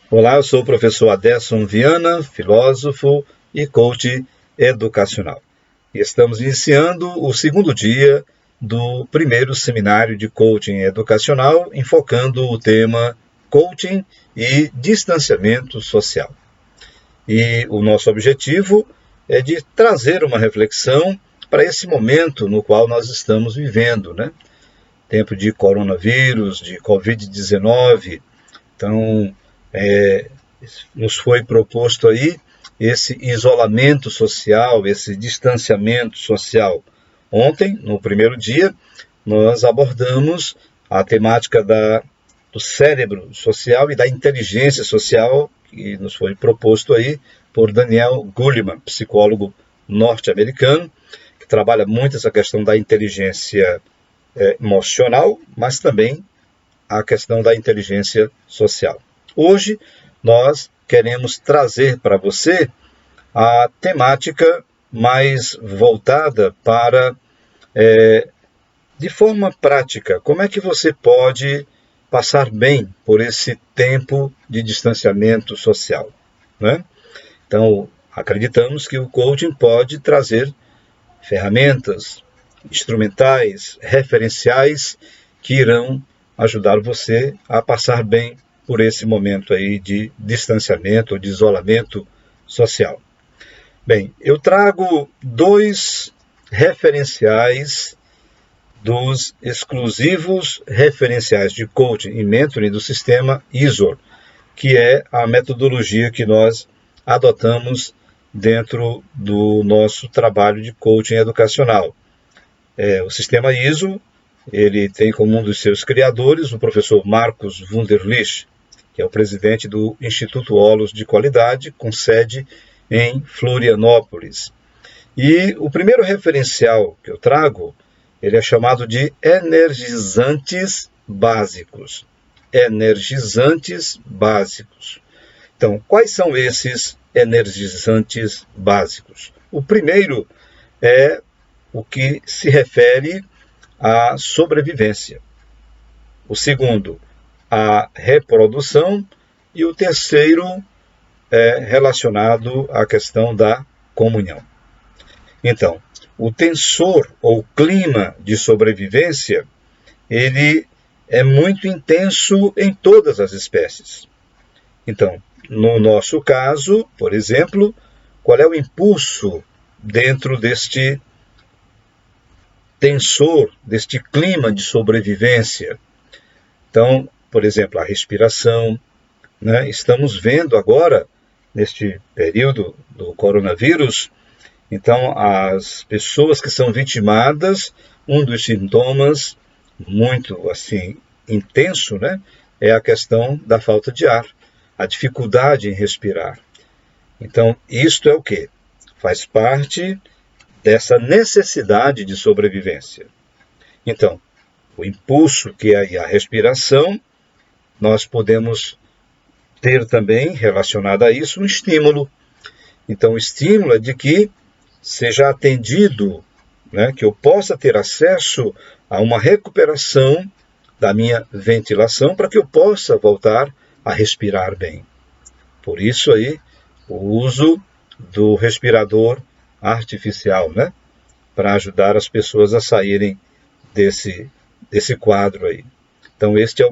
Olá, eu sou o professor Aderson Viana, filósofo e coach educacional. Estamos iniciando o segundo dia do primeiro seminário de coaching educacional, enfocando o tema coaching e distanciamento social. E o nosso objetivo é de trazer uma reflexão para esse momento no qual nós estamos vivendo, né? Tempo de coronavírus, de Covid-19. Então, nos foi proposto aí esse isolamento social, esse distanciamento social. Ontem, no primeiro dia, nós abordamos a temática do cérebro social e da inteligência social, que nos foi proposto aí por Daniel Goleman, psicólogo norte-americano, que trabalha muito essa questão da inteligência emocional, mas também a questão da inteligência social. Hoje, nós queremos trazer para você a temática mais voltada para, de forma prática, como é que você pode passar bem por esse tempo de distanciamento social, né? Então, acreditamos que o coaching pode trazer ferramentas instrumentais, referenciais, que irão ajudar você a passar bem por esse momento aí de distanciamento ou de isolamento social. Bem, eu trago dois referenciais dos exclusivos referenciais de coaching e mentoring do sistema ISO, que é a metodologia que nós adotamos dentro do nosso trabalho de coaching educacional. O sistema ISO, ele tem como um dos seus criadores o professor Marcos Wunderlich, que é o presidente do Instituto Holos de Qualidade, com sede em Florianópolis. E o primeiro referencial que eu trago, ele é chamado de energizantes básicos. Energizantes básicos. Então, quais são esses energizantes básicos? O primeiro é o que se refere à sobrevivência. O segundo, à reprodução. E o terceiro é relacionado à questão da comunhão. Então, o tensor ou clima de sobrevivência, ele é muito intenso em todas as espécies. Então, no nosso caso, por exemplo, qual é o impulso dentro deste tensor, deste clima de sobrevivência? Então, por exemplo, a respiração, né? Estamos vendo agora, neste período do coronavírus, então as pessoas que são vitimadas, um dos sintomas muito assim intenso, né, é a questão da falta de ar, a dificuldade em respirar. Então, isto é o quê? Faz parte dessa necessidade de sobrevivência. Então, o impulso que é a respiração, nós podemos ter também, relacionado a isso, um estímulo. Então, o estímulo é de que seja atendido, né, que eu possa ter acesso a uma recuperação da minha ventilação para que eu possa voltar a respirar bem. Por isso aí, o uso do respirador artificial, né, para ajudar as pessoas a saírem desse quadro aí. Então, este é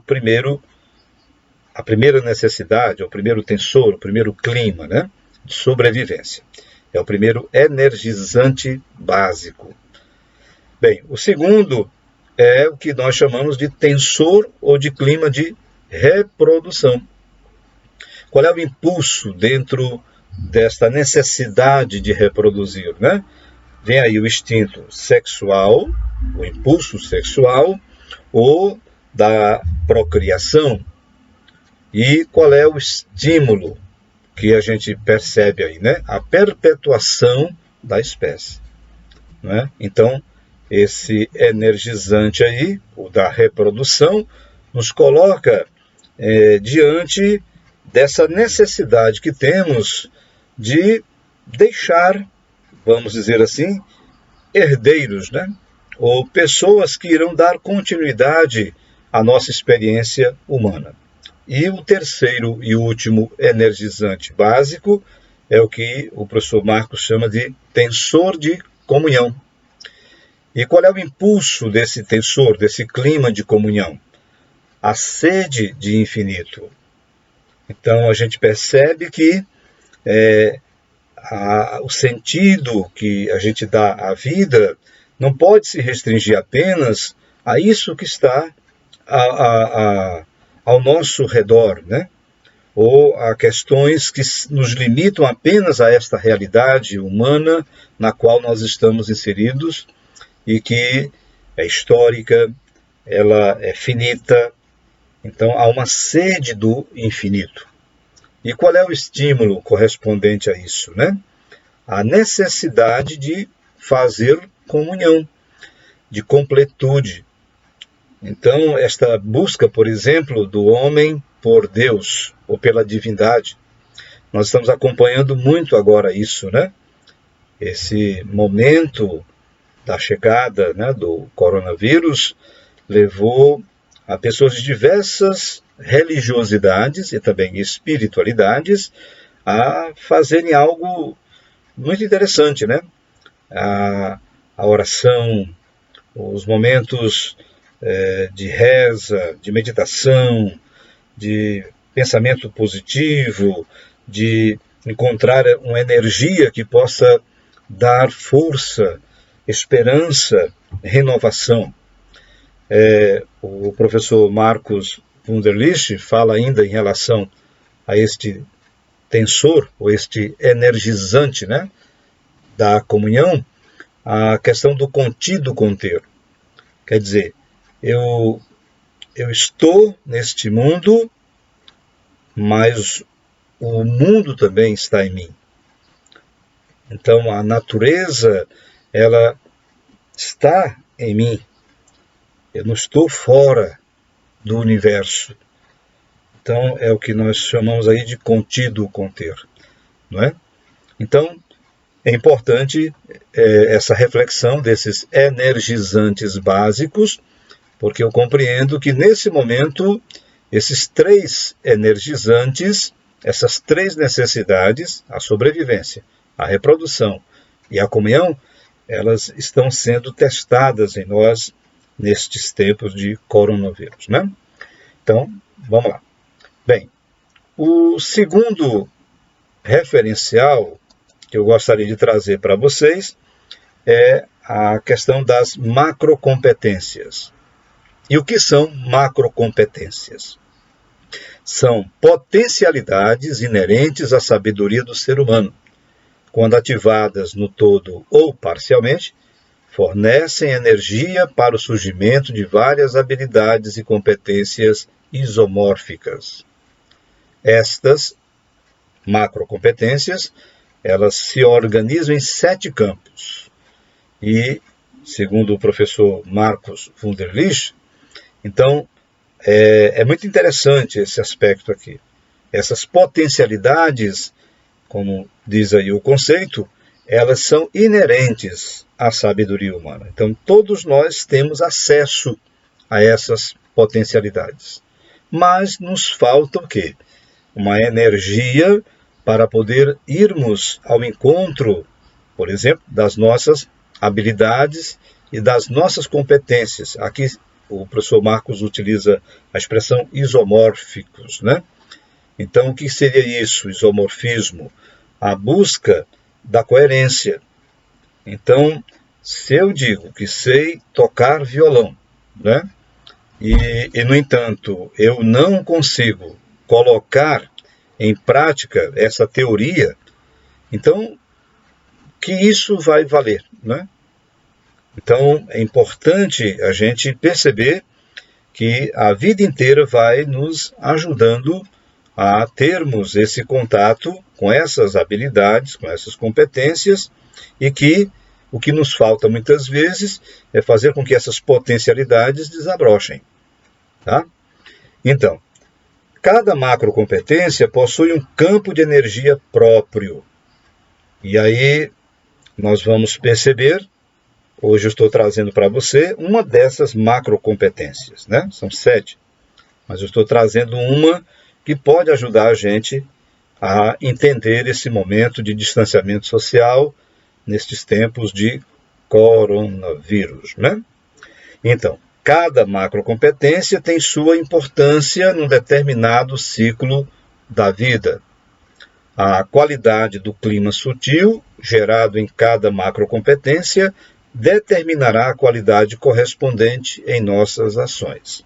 a primeira necessidade, é o primeiro tensor, o primeiro clima, né, de sobrevivência. É o primeiro energizante básico. Bem, o segundo é o que nós chamamos de tensor ou de clima de reprodução. Qual é o impulso dentro desta necessidade de reproduzir, né? Vem aí o instinto sexual, o impulso sexual, ou da procriação. E qual é o estímulo que a gente percebe aí, né? A perpetuação da espécie, né? Então, esse energizante aí, o da reprodução, nos coloca diante dessa necessidade que temos de deixar, vamos dizer assim, herdeiros, né? Ou pessoas que irão dar continuidade à nossa experiência humana. E o terceiro e último energizante básico é o que o professor Marcos chama de tensor de comunhão. E qual é o impulso desse tensor, desse clima de comunhão? A sede de infinito. Então a gente percebe que o sentido que a gente dá à vida não pode se restringir apenas a isso que está ao nosso redor, né? Ou a questões que nos limitam apenas a esta realidade humana na qual nós estamos inseridos e que é histórica, ela é finita. Então há uma sede do infinito. E qual é o estímulo correspondente a isso, né? A necessidade de fazer comunhão, de completude. Então, esta busca, por exemplo, do homem por Deus, ou pela divindade, nós estamos acompanhando muito agora isso, né? Esse momento da chegada, né, do coronavírus levou a pessoas de diversas religiosidades e também espiritualidades a fazerem algo muito interessante, né? A oração, os momentos de reza, de meditação, de pensamento positivo, de encontrar uma energia que possa dar força, esperança, renovação. O professor Marcos Wunderlich fala ainda em relação a este tensor, ou este energizante, né, da comunhão, a questão do contido conter. Quer dizer, eu estou neste mundo, mas o mundo também está em mim. Então a natureza, ela está em mim. Eu não estou fora do universo. Então é o que nós chamamos aí de contido conter, não é? Então é importante essa reflexão desses energizantes básicos, porque eu compreendo que nesse momento esses três energizantes, essas três necessidades, a sobrevivência, a reprodução e a comunhão, elas estão sendo testadas em nós nestes tempos de coronavírus, né? Então, vamos lá. Bem, o segundo referencial que eu gostaria de trazer para vocês é a questão das macrocompetências. E o que são macrocompetências? São potencialidades inerentes à sabedoria do ser humano, quando ativadas no todo ou parcialmente, fornecem energia para o surgimento de várias habilidades e competências isomórficas. Estas macrocompetências, elas se organizam em 7 campos. E, segundo o professor Marcos Wunderlich, então, é muito interessante esse aspecto aqui. Essas potencialidades, como diz aí o conceito, elas são inerentes à sabedoria humana. Então, todos nós temos acesso a essas potencialidades. Mas nos falta o quê? Uma energia para poder irmos ao encontro, por exemplo, das nossas habilidades e das nossas competências. Aqui o professor Marcos utiliza a expressão isomórficos, né? Então, o que seria isso, isomorfismo? A busca da coerência. Então, se eu digo que sei tocar violão, né? E no entanto, eu não consigo colocar em prática essa teoria, então, que isso vai valer, né? Então, é importante a gente perceber que a vida inteira vai nos ajudando a termos esse contato com essas habilidades, com essas competências, e que o que nos falta muitas vezes é fazer com que essas potencialidades desabrochem. Tá? Então, cada macrocompetência possui um campo de energia próprio. E aí nós vamos perceber, hoje eu estou trazendo para você uma dessas macrocompetências, né? São 7. mas eu estou trazendo uma que pode ajudar a gente a entender esse momento de distanciamento social nestes tempos de coronavírus, né? Então, cada macrocompetência tem sua importância num determinado ciclo da vida. A qualidade do clima sutil, gerado em cada macrocompetência, determinará a qualidade correspondente em nossas ações.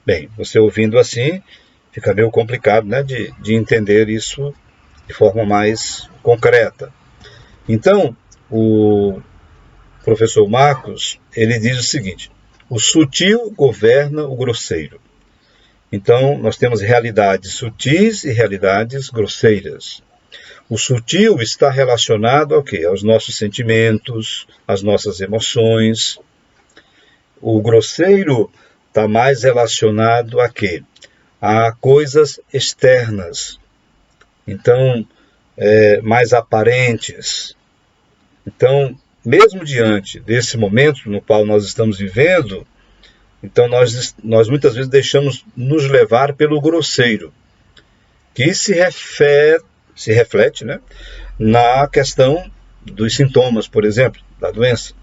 Bem, você ouvindo assim, fica meio complicado, né, de entender isso de forma mais concreta. Então, o professor Marcos, ele diz o seguinte: o sutil governa o grosseiro. Então, nós temos realidades sutis e realidades grosseiras. O sutil está relacionado ao quê? Aos nossos sentimentos, às nossas emoções. O grosseiro está mais relacionado a quê? A coisas externas. Então, mais aparentes. Então, mesmo diante desse momento no qual nós estamos vivendo, então nós muitas vezes deixamos nos levar pelo grosseiro, que se reflete, né, na questão dos sintomas, por exemplo, da doença.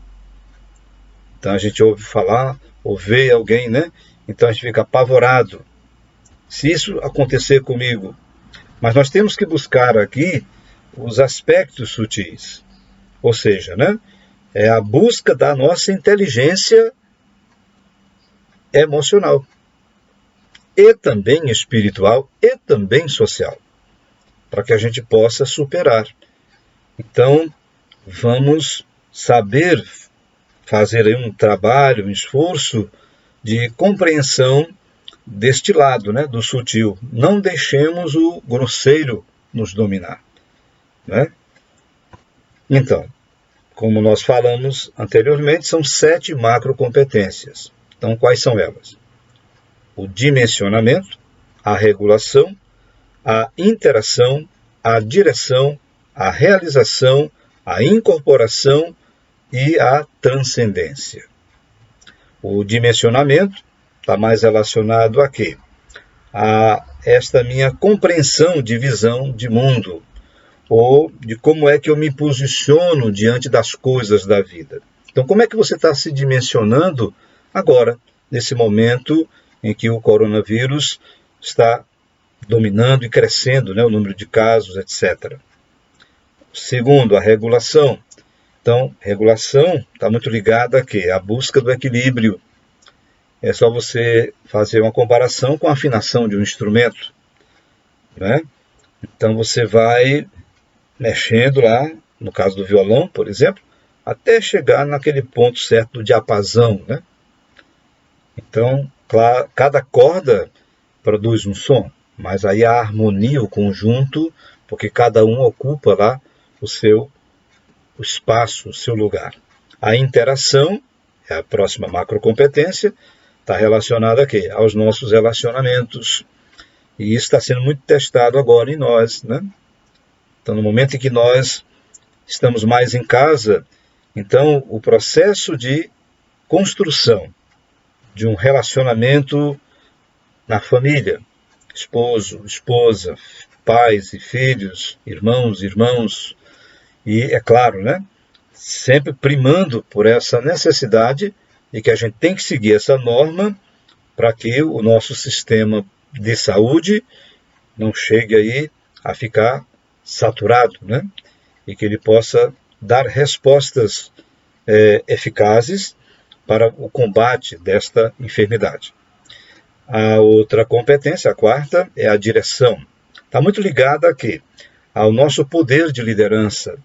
Então a gente ouve falar, ou vê alguém, né? Então a gente fica apavorado. Se isso acontecer comigo, mas nós temos que buscar aqui os aspectos sutis, ou seja, né, é a busca da nossa inteligência emocional, e também espiritual, e também social, para que a gente possa superar. Então, vamos saber fazer aí um trabalho, um esforço de compreensão deste lado, né, do sutil. Não deixemos o grosseiro nos dominar, né? Então, como nós falamos anteriormente, são 7 macrocompetências. Então, quais são elas? O dimensionamento, a regulação, a interação, a direção, a realização, a incorporação e a transcendência. O dimensionamento está mais relacionado a quê? A esta minha compreensão de visão de mundo, ou de como é que eu me posiciono diante das coisas da vida. Então, como é que você está se dimensionando agora, nesse momento em que o coronavírus está dominando e crescendo, né, o número de casos, etc. Segundo, a regulação. Então, regulação está muito ligada a quê? A busca do equilíbrio. É só você fazer uma comparação com a afinação de um instrumento, né? Então, você vai mexendo lá, no caso do violão, por exemplo, até chegar naquele ponto certo do diapasão, né? Então, claro, cada corda produz um som, mas aí a harmonia, o conjunto, porque cada um ocupa lá o espaço, o seu lugar. A interação, é a próxima macrocompetência, está relacionada a quê? Aos nossos relacionamentos. E isso está sendo muito testado agora em nós, né? Então, no momento em que nós estamos mais em casa, então o processo de construção de um relacionamento na família, esposo, esposa, pais e filhos, irmãos, e é claro, né, sempre primando por essa necessidade de que a gente tem que seguir essa norma para que o nosso sistema de saúde não chegue aí a ficar saturado, né, e que ele possa dar respostas eficazes para o combate desta enfermidade. A outra competência, a quarta, é a direção. Está muito ligada a quê? Ao nosso poder de liderança,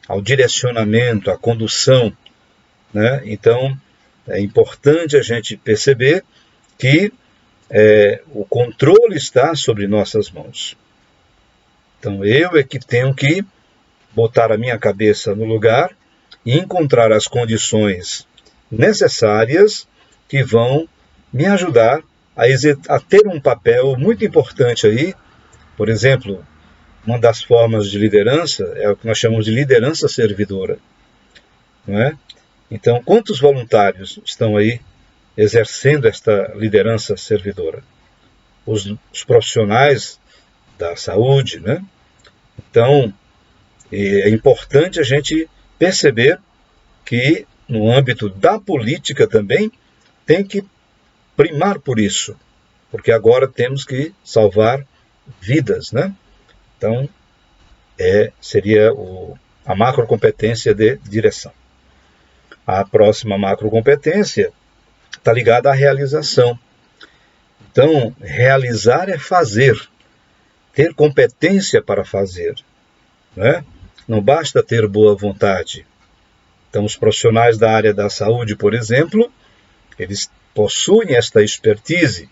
ao direcionamento, à condução, né? Então, é importante a gente perceber que o controle está sobre nossas mãos. Então, eu é que tenho que botar a minha cabeça no lugar e encontrar as condições necessárias que vão me ajudar a ter um papel muito importante aí. Por exemplo, uma das formas de liderança é o que nós chamamos de liderança servidora, não é? Então, quantos voluntários estão aí exercendo esta liderança servidora? os profissionais da saúde, né? Então, é importante a gente perceber que no âmbito da política também tem que primar por isso, porque agora temos que salvar vidas, né? Então, seria a macrocompetência de direção. A próxima macrocompetência está ligada à realização. Então, realizar é fazer, ter competência para fazer, né? Não basta ter boa vontade. Então, os profissionais da área da saúde, por exemplo, eles possuem esta expertise.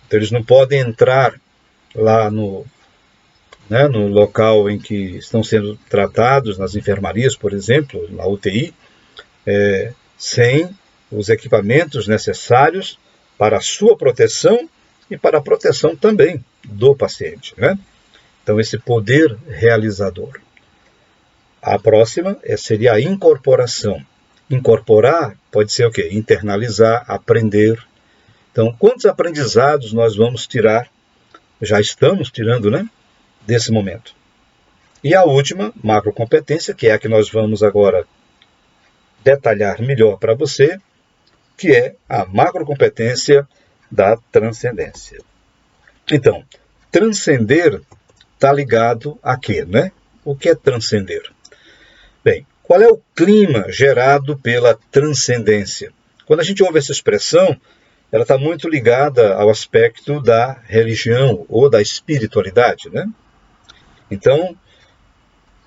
Então, eles não podem entrar lá no local em que estão sendo tratados, nas enfermarias, por exemplo, na UTI, sem os equipamentos necessários para a sua proteção e para a proteção também do paciente, né? Então, esse poder realizador. A próxima seria a incorporação. Incorporar pode ser o quê? Internalizar, aprender. Então, quantos aprendizados nós vamos tirar? Já estamos tirando, né? Desse momento. E a última, macrocompetência, que é a que nós vamos agora detalhar melhor para você, que é a macrocompetência da transcendência. Então, transcender está ligado a quê, né? O que é transcender? Bem, qual é o clima gerado pela transcendência? Quando a gente ouve essa expressão, ela está muito ligada ao aspecto da religião ou da espiritualidade, né? Então,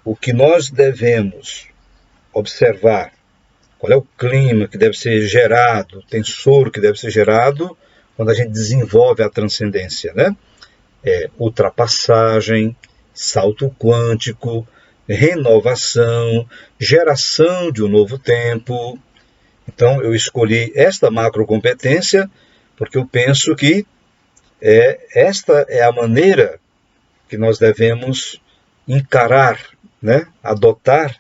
o que nós devemos observar, qual é o clima que deve ser gerado, o tensor que deve ser gerado quando a gente desenvolve a transcendência, né? Ultrapassagem, salto quântico, renovação, geração de um novo tempo. Então, eu escolhi esta macrocompetência porque eu penso que esta é a maneira que nós devemos encarar, né? Adotar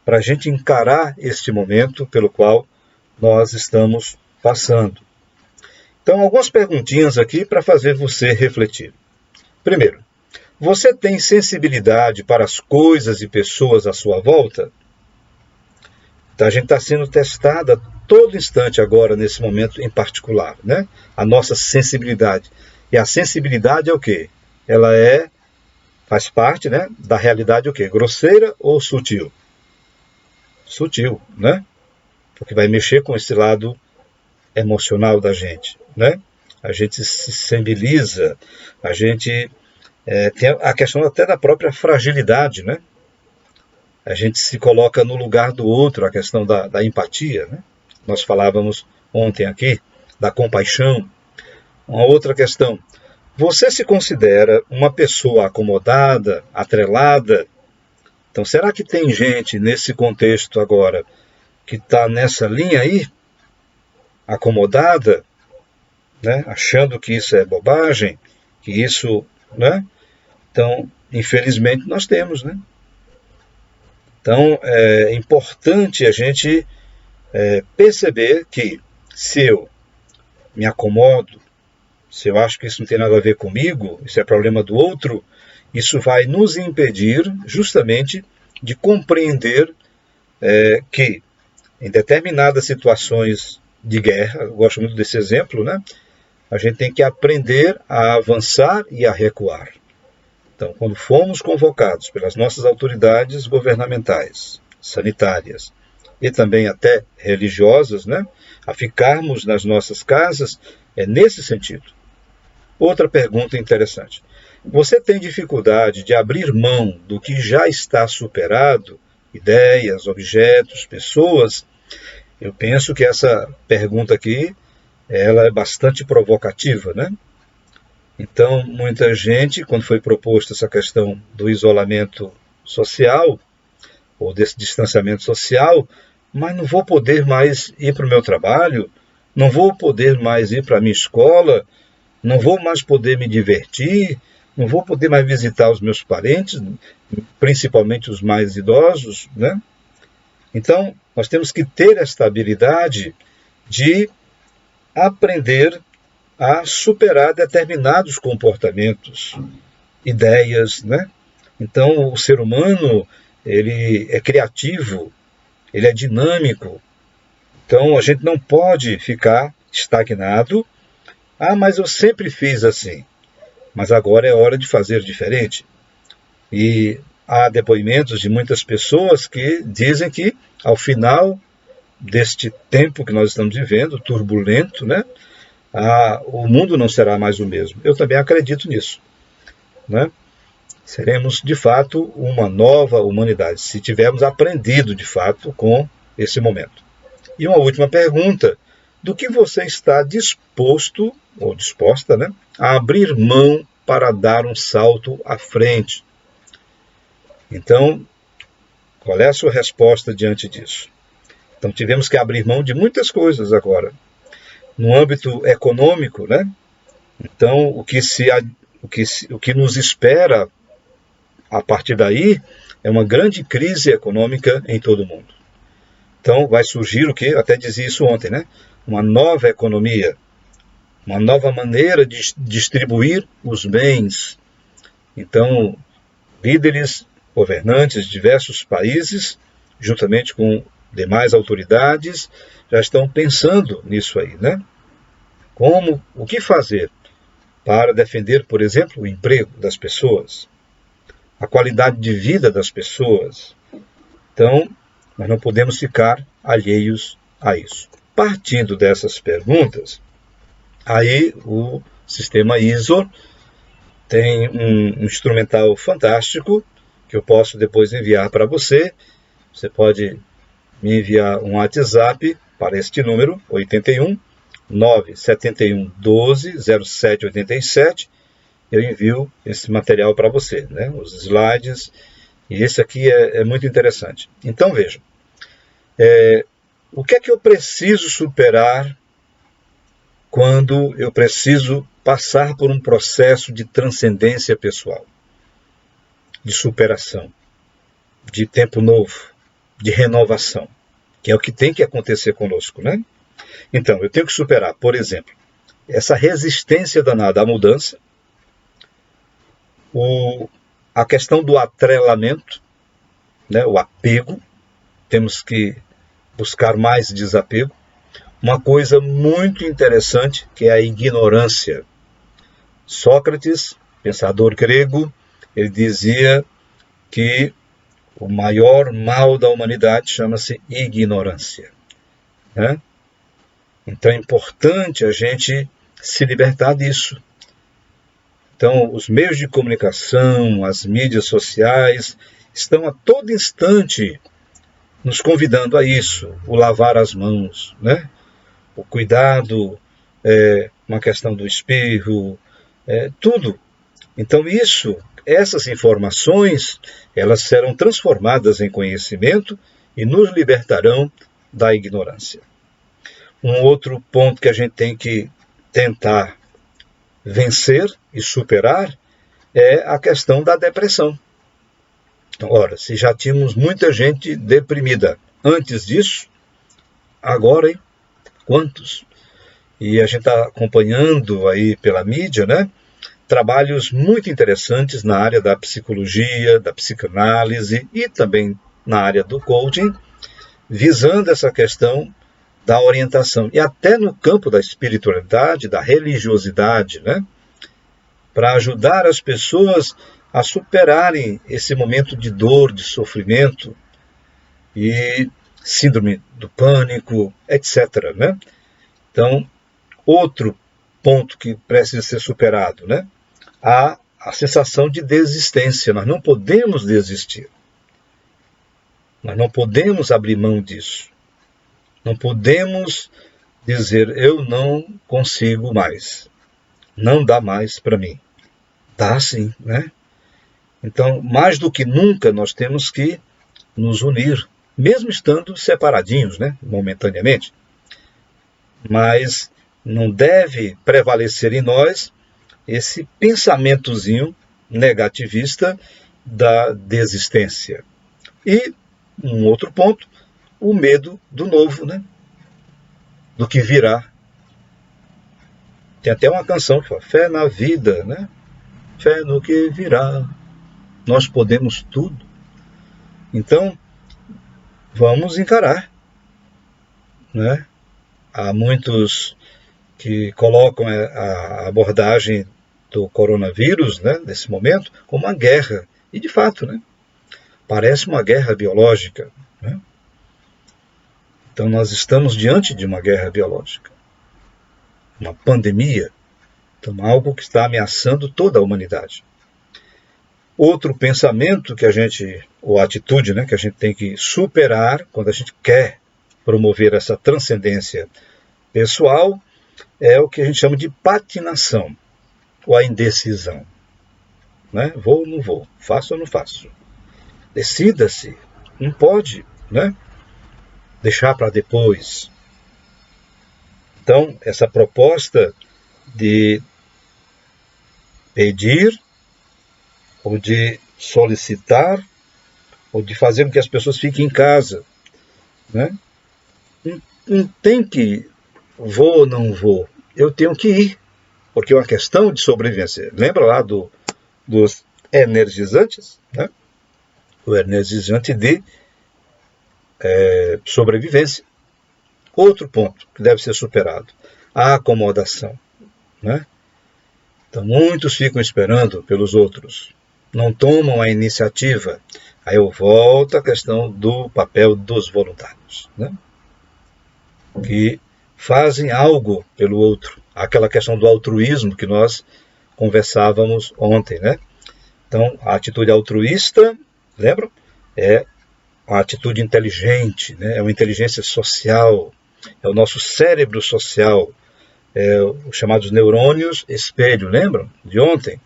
para a gente encarar este momento pelo qual nós estamos passando. Então, algumas perguntinhas aqui para fazer você refletir. Primeiro, você tem sensibilidade para as coisas e pessoas à sua volta? Então, a gente está sendo testada a todo instante agora, nesse momento em particular, né? A nossa sensibilidade. E a sensibilidade é o quê? Ela faz parte, né, da realidade o quê? Grosseira ou sutil? Sutil, né? Porque vai mexer com esse lado emocional da gente, né? A gente se sensibiliza, a gente tem a questão até da própria fragilidade, né? A gente se coloca no lugar do outro, a questão da empatia, né? Nós falávamos ontem aqui da compaixão. Uma outra questão, você se considera uma pessoa acomodada, atrelada? Então, será que tem gente nesse contexto agora que está nessa linha aí, acomodada, né? Achando que isso é bobagem, que isso, né? Então, infelizmente, nós temos, né? Então, é importante a gente perceber que se eu me acomodo, se eu acho que isso não tem nada a ver comigo, isso é problema do outro, isso vai nos impedir justamente de compreender que em determinadas situações de guerra, eu gosto muito desse exemplo, né? A gente tem que aprender a avançar e a recuar. Então, quando fomos convocados pelas nossas autoridades governamentais, sanitárias e também até religiosas, né, a ficarmos nas nossas casas, é nesse sentido. Outra pergunta interessante. Você tem dificuldade de abrir mão do que já está superado? Ideias, objetos, pessoas? Eu penso que essa pergunta aqui, ela é bastante provocativa, né? Então, muita gente, quando foi proposta essa questão do isolamento social, ou desse distanciamento social, mas não vou poder mais ir para o meu trabalho, não vou poder mais ir para a minha escola, não vou mais poder me divertir, não vou poder mais visitar os meus parentes, principalmente os mais idosos, né? Então, nós temos que ter esta habilidade de aprender a superar determinados comportamentos, ideias, né? Então, o ser humano, ele é criativo, ele é dinâmico. Então, a gente não pode ficar estagnado. Ah, mas eu sempre fiz assim. Mas agora é hora de fazer diferente. E há depoimentos de muitas pessoas que dizem que, ao final deste tempo que nós estamos vivendo, turbulento, né? O mundo não será mais o mesmo. Eu também acredito nisso, né? Seremos, de fato, uma nova humanidade, se tivermos aprendido, de fato, com esse momento. E uma última pergunta: do que você está disposto, ou disposta, né, a abrir mão para dar um salto à frente? Então, qual é a sua resposta diante disso? Então, tivemos que abrir mão de muitas coisas agora. No âmbito econômico, né? Então, o que nos espera a partir daí é uma grande crise econômica em todo o mundo. Então, vai surgir o que? Até dizia isso ontem, né? Uma nova economia, uma nova maneira de distribuir os bens. Então, líderes, governantes de diversos países, juntamente com demais autoridades, já estão pensando nisso aí, né? O que fazer para defender, por exemplo, o emprego das pessoas, a qualidade de vida das pessoas. Então, nós não podemos ficar alheios a isso. Partindo dessas perguntas, aí o sistema ISO tem um instrumental fantástico que eu posso depois enviar para você. Você pode me enviar um WhatsApp para este número, 81 971 12 0787. Eu envio esse material para você, né? Os slides, e esse aqui é muito interessante. Então, veja, o que é que eu preciso superar quando eu preciso passar por um processo de transcendência pessoal, de superação, de tempo novo, de renovação, que é o que tem que acontecer conosco, né? Então, eu tenho que superar, por exemplo, essa resistência danada à mudança, a questão do atrelamento, né, o apego. Temos que buscar mais desapego. Uma coisa muito interessante que é a ignorância. Sócrates, pensador grego, ele dizia que o maior mal da humanidade chama-se ignorância, né? Então é importante a gente se libertar disso. Então, os meios de comunicação, as mídias sociais, estão a todo instante nos convidando a isso, o lavar as mãos, né? O cuidado, uma questão do espirro, tudo. Então essas informações, elas serão transformadas em conhecimento e nos libertarão da ignorância. Um outro ponto que a gente tem que tentar vencer e superar é a questão da depressão. Ora, se já tínhamos muita gente deprimida antes disso, agora, hein? Quantos? E a gente está acompanhando aí pela mídia, né? Trabalhos muito interessantes na área da psicologia, da psicanálise e também na área do coaching, visando essa questão da orientação, e até no campo da espiritualidade, da religiosidade, né? Para ajudar as pessoas a superarem esse momento de dor, de sofrimento e síndrome do pânico, etc., né? Então, outro ponto que precisa ser superado, né? A sensação de desistência. Nós não podemos desistir. Nós não podemos abrir mão disso. Não podemos dizer, eu não consigo mais. Não dá mais para mim. Dá sim, né? Então, mais do que nunca, nós temos que nos unir, mesmo estando separadinhos, né? Momentaneamente. Mas não deve prevalecer em nós esse pensamentozinho negativista da desistência. E um outro ponto, o medo do novo, né? Do que virá. Tem até uma canção que fala, fé na vida, né? Fé no que virá. Nós podemos tudo. Então, vamos encarar, né? Há muitos que colocam a abordagem do coronavírus, né, nesse momento, como uma guerra. E, de fato, né, parece uma guerra biológica. Né? Então, nós estamos diante de uma guerra biológica. Uma pandemia. Então, algo que está ameaçando toda a humanidade. Outro pensamento que a gente, ou atitude, né, que a gente tem que superar quando a gente quer promover essa transcendência pessoal, é o que a gente chama de patinação, ou a indecisão. Né? Vou ou não vou? Faço ou não faço? Decida-se. Não pode, né? Deixar para depois. Então, essa proposta de pedir, ou de solicitar, ou de fazer com que as pessoas fiquem em casa, né? Não tem que vou ou não vou. Eu tenho que ir, porque é uma questão de sobrevivência. Lembra lá dos energizantes? Né? O energizante de sobrevivência. Outro ponto que deve ser superado, a acomodação. Né? Então, muitos ficam esperando pelos outros, não tomam a iniciativa. Aí eu volto à questão do papel dos voluntários, né? Que fazem algo pelo outro. Aquela questão do altruísmo que nós conversávamos ontem, né? Então, a atitude altruísta, lembram? É uma atitude inteligente, né? É uma inteligência social, é o nosso cérebro social, os chamados neurônios espelho, lembram? De ontem.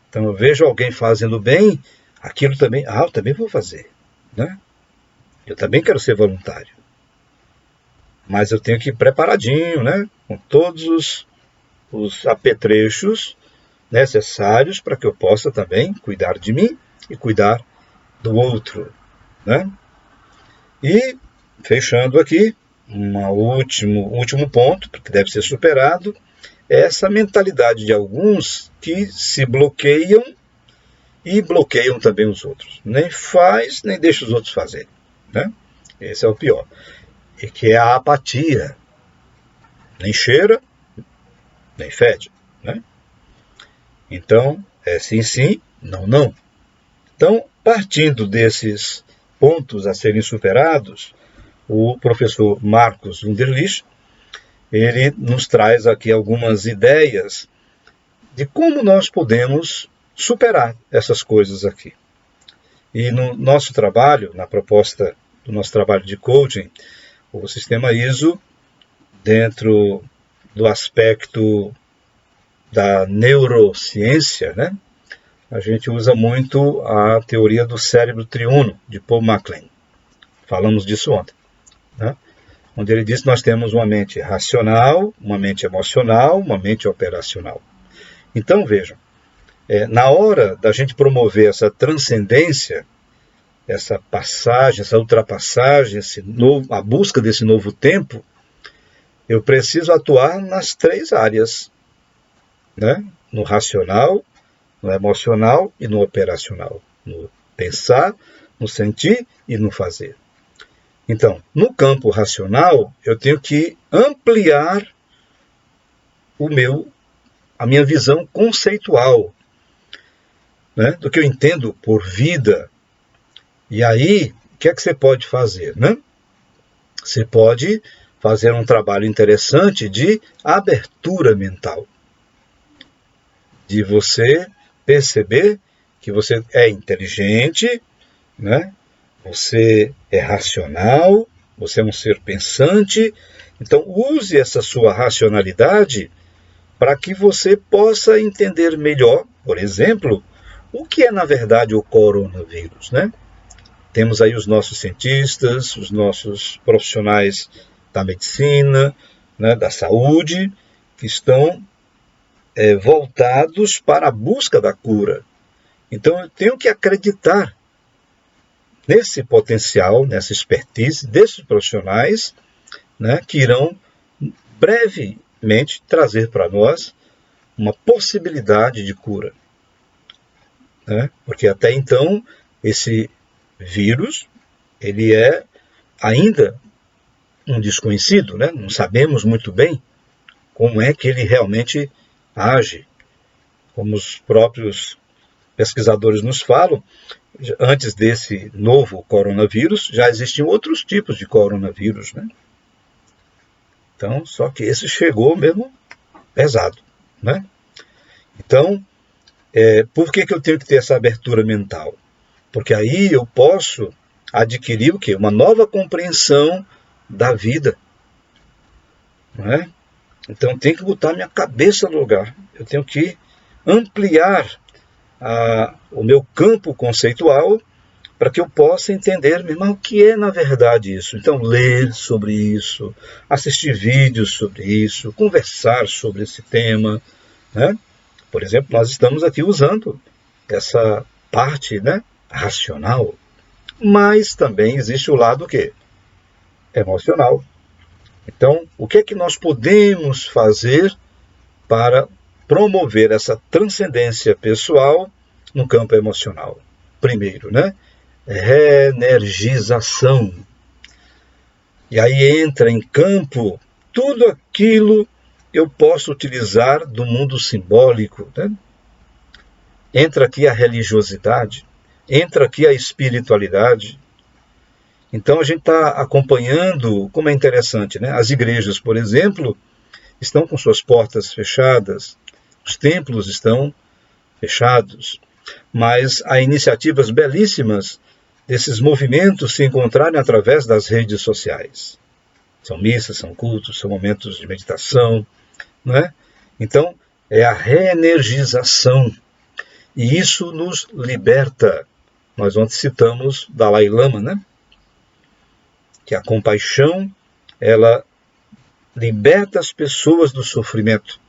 Então, eu vejo alguém fazendo bem, aquilo também, eu também vou fazer, né? Eu também quero ser voluntário. Mas eu tenho que ir preparadinho, né? Com todos os apetrechos necessários para que eu possa também cuidar de mim e cuidar do outro, né? E, fechando aqui, último ponto, que deve ser superado, é essa mentalidade de alguns que se bloqueiam e bloqueiam também os outros. Nem faz, nem deixa os outros fazerem, né? Esse é o pior. E que é a apatia. Nem cheira, nem fede, né? Então, é sim, sim, não, não. Então, partindo desses pontos a serem superados, o professor Marcos Wunderlich, ele nos traz aqui algumas ideias de como nós podemos superar essas coisas aqui. E no nosso trabalho, na proposta do nosso trabalho de coaching, o sistema ISO, dentro do aspecto da neurociência, né? A gente usa muito a teoria do cérebro triuno, de Paul MacLean. Falamos disso ontem, né? Onde ele diz que nós temos uma mente racional, uma mente emocional, uma mente operacional. Então, vejam, na hora da gente promover essa transcendência, essa passagem, essa ultrapassagem, a busca desse novo tempo, eu preciso atuar nas 3 áreas, né? No racional, no emocional e no operacional. No pensar, no sentir e no fazer. Então, no campo racional, eu tenho que ampliar a minha visão conceitual, né? Do que eu entendo por vida. E aí, o que é que você pode fazer, né? Você pode fazer um trabalho interessante de abertura mental. De você perceber que você é inteligente, né? Você é racional, você é um ser pensante. Então, use essa sua racionalidade para que você possa entender melhor, por exemplo, o que é, na verdade, o coronavírus, né? Temos aí os nossos cientistas, os nossos profissionais da medicina, né, da saúde, que estão voltados para a busca da cura. Então, eu tenho que acreditar nesse potencial, nessa expertise desses profissionais, né, que irão mente trazer para nós uma possibilidade de cura, né? Porque até então esse vírus, ele é ainda um desconhecido, né? Não sabemos muito bem como é que ele realmente age. Como os próprios pesquisadores nos falam, antes desse novo coronavírus, já existiam outros tipos de coronavírus, né? Então, só que esse chegou mesmo pesado, né? Então, por que eu tenho que ter essa abertura mental? Porque aí eu posso adquirir o quê? Uma nova compreensão da vida, não é? Então, tem que botar minha cabeça no lugar. Eu tenho que ampliar o meu campo conceitual para que eu possa entender mesmo o que é na verdade isso. Então, ler sobre isso, assistir vídeos sobre isso, conversar sobre esse tema, né? Por exemplo, nós estamos aqui usando essa parte, né, racional, mas também existe o lado o quê? Emocional. Então, o que é que nós podemos fazer para promover essa transcendência pessoal no campo emocional? Primeiro, né? Reenergização. E aí entra em campo tudo aquilo que eu posso utilizar do mundo simbólico, né? Entra aqui a religiosidade, entra aqui a espiritualidade. Então a gente está acompanhando, como é interessante, né? As igrejas, por exemplo, estão com suas portas fechadas, os templos estão fechados, mas há iniciativas belíssimas desses movimentos se encontrarem através das redes sociais. São missas, são cultos, são momentos de meditação, não é? Então, é a reenergização. E isso nos liberta. Nós ontem citamos Dalai Lama, né? Que a compaixão, ela liberta as pessoas do sofrimento.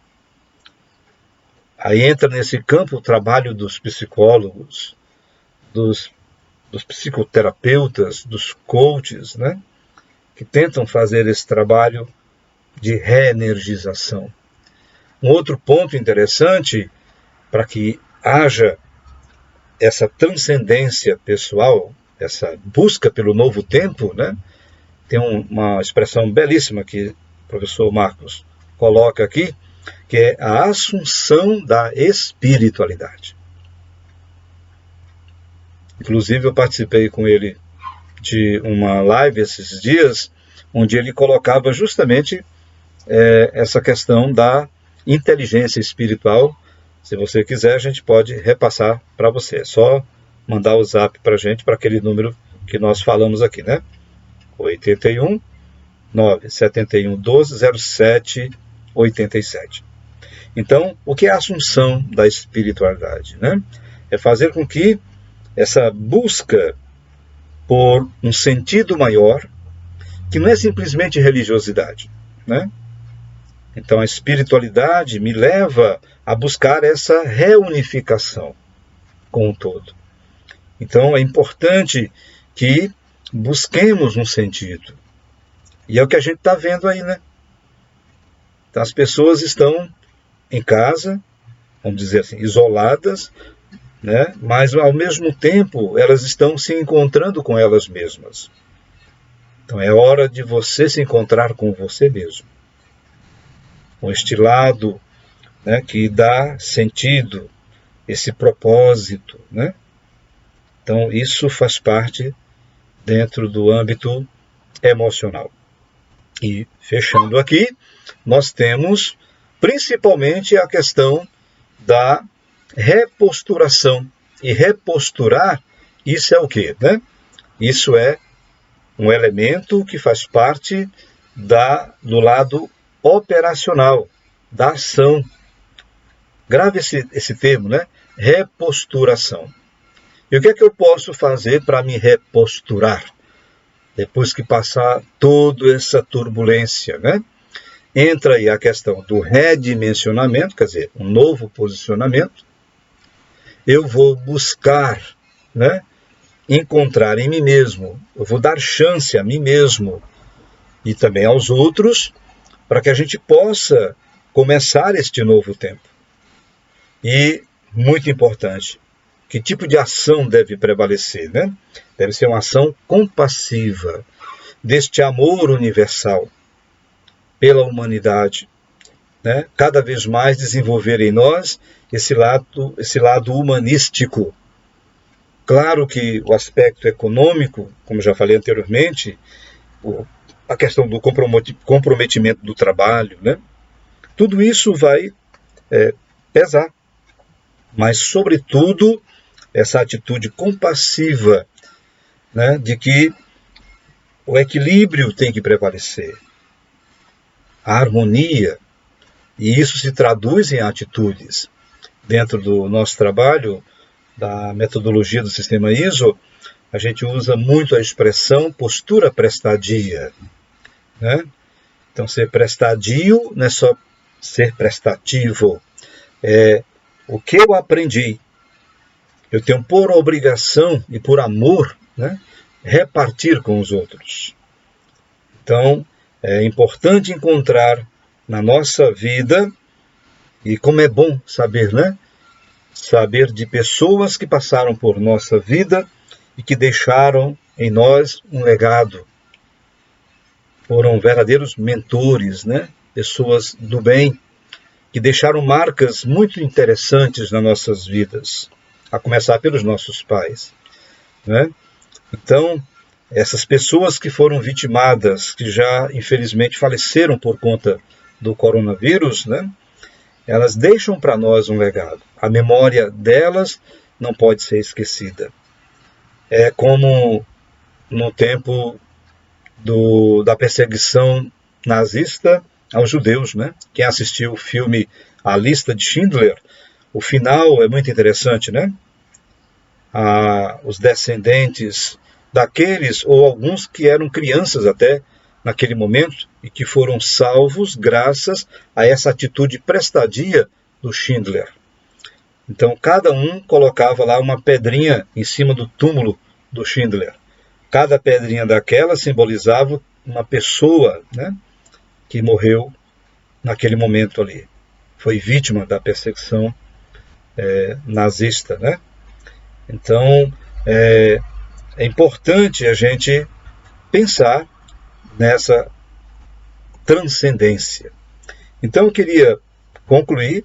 Aí entra nesse campo o trabalho dos psicólogos, dos psicoterapeutas, dos coaches, né? Que tentam fazer esse trabalho de reenergização. Um outro ponto interessante para que haja essa transcendência pessoal, essa busca pelo novo tempo, né? Tem uma expressão belíssima que o professor Marcos coloca aqui, que é a assunção da espiritualidade. Inclusive, eu participei com ele de uma live esses dias, onde ele colocava justamente essa questão da inteligência espiritual. Se você quiser, a gente pode repassar para você. É só mandar o zap para a gente, para aquele número que nós falamos aqui, né? 81 971 12 07 87. Então, o que é a assunção da espiritualidade, né? É fazer com que essa busca por um sentido maior, que não é simplesmente religiosidade, né? Então, a espiritualidade me leva a buscar essa reunificação com o todo. Então, é importante que busquemos um sentido. E é o que a gente está vendo aí, né? Então, as pessoas estão em casa, vamos dizer assim, isoladas, né? Mas, ao mesmo tempo, elas estão se encontrando com elas mesmas. Então, é hora de você se encontrar com você mesmo. Com este lado, né, que dá sentido, esse propósito, né? Então, isso faz parte dentro do âmbito emocional. E, fechando aqui, nós temos principalmente a questão da reposturação. E reposturar, isso é o quê, né? Isso é um elemento que faz parte do lado operacional, da ação. Grave esse termo, né? Reposturação. E o que é que eu posso fazer para me reposturar? Depois que passar toda essa turbulência, né? Entra aí a questão do redimensionamento, quer dizer, um novo posicionamento. Eu vou buscar, né, encontrar em mim mesmo, eu vou dar chance a mim mesmo e também aos outros, para que a gente possa começar este novo tempo. E, muito importante, que tipo de ação deve prevalecer, né? Deve ser uma ação compassiva, deste amor universal pela humanidade, né? Cada vez mais desenvolver em nós esse lado humanístico. Claro que o aspecto econômico, como já falei anteriormente, a questão do comprometimento do trabalho, né? Tudo isso vai pesar, mas, sobretudo, essa atitude compassiva, né, de que o equilíbrio tem que prevalecer, a harmonia, e isso se traduz em atitudes. Dentro do nosso trabalho, da metodologia do sistema ISO, a gente usa muito a expressão postura prestadia, né? Então, ser prestadio não é só ser prestativo, é o que eu aprendi. Eu tenho por obrigação e por amor, né, repartir com os outros. Então, é importante encontrar na nossa vida, e como é bom saber, né? Saber de pessoas que passaram por nossa vida e que deixaram em nós um legado. Foram verdadeiros mentores, né? Pessoas do bem, que deixaram marcas muito interessantes nas nossas vidas, a começar pelos nossos pais, né? Então, essas pessoas que foram vitimadas, que já infelizmente faleceram por conta do coronavírus, né? Elas deixam para nós um legado. A memória delas não pode ser esquecida. É como no tempo da perseguição nazista aos judeus, né? Quem assistiu o filme A Lista de Schindler, o final é muito interessante, né? Os descendentes daqueles, ou alguns que eram crianças até naquele momento, e que foram salvos graças a essa atitude prestadia do Schindler. Então, cada um colocava lá uma pedrinha em cima do túmulo do Schindler. Cada pedrinha daquela simbolizava uma pessoa, né, que morreu naquele momento ali. Foi vítima da perseguição nazista, né? Então, é importante a gente pensar nessa transcendência. Então, eu queria concluir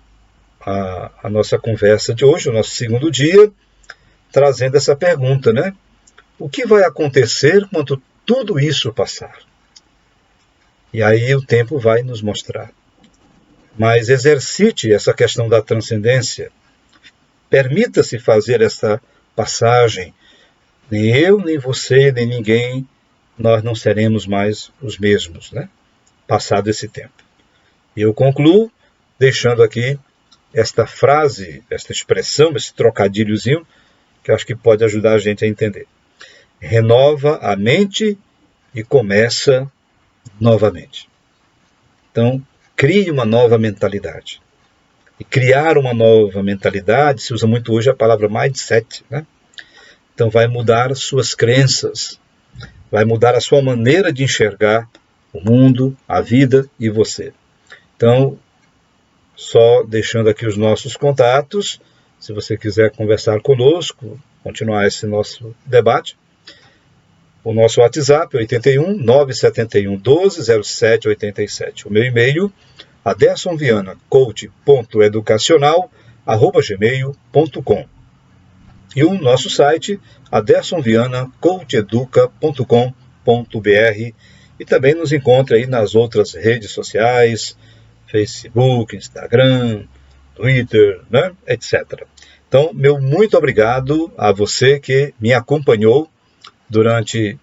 a nossa conversa de hoje, o nosso segundo dia, trazendo essa pergunta, né? O que vai acontecer quando tudo isso passar? E aí o tempo vai nos mostrar. Mas exercite essa questão da transcendência. Permita-se fazer essa passagem. Nem eu, nem você, nem ninguém, nós não seremos mais os mesmos, né? Passado esse tempo. E eu concluo deixando aqui esta frase, esta expressão, esse trocadilhozinho, que eu acho que pode ajudar a gente a entender. Renova a mente e começa novamente. Então, crie uma nova mentalidade. E criar uma nova mentalidade, se usa muito hoje a palavra mindset, né? Então vai mudar suas crenças, vai mudar a sua maneira de enxergar o mundo, a vida e você. Então, só deixando aqui os nossos contatos, se você quiser conversar conosco, continuar esse nosso debate, o nosso WhatsApp é 81 971 12 07 87. O meu e-mail, adersonviana.coach.educacional@gmail.com. E o nosso site, adersonviana.coacheduca.com.br. E também nos encontra aí nas outras redes sociais, Facebook, Instagram, Twitter, né, etc. Então, meu muito obrigado a você que me acompanhou durante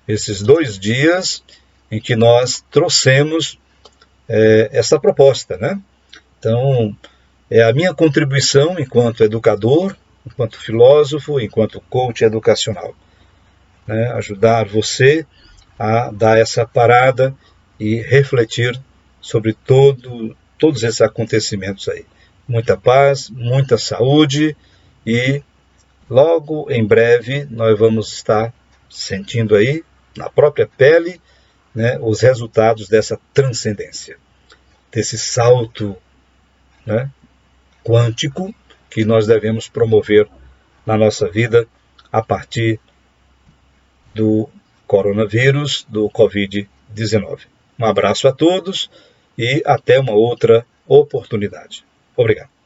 esses 2 dias em que nós trouxemos essa proposta, né? Então, é a minha contribuição enquanto educador, enquanto filósofo, enquanto coach educacional, né? Ajudar você a dar essa parada e refletir sobre todos esses acontecimentos aí. Muita paz, muita saúde e logo em breve nós vamos estar sentindo aí na própria pele, né, os resultados dessa transcendência. desse salto, né, quântico que nós devemos promover na nossa vida a partir do coronavírus, do Covid-19. Um abraço a todos e até uma outra oportunidade. Obrigado.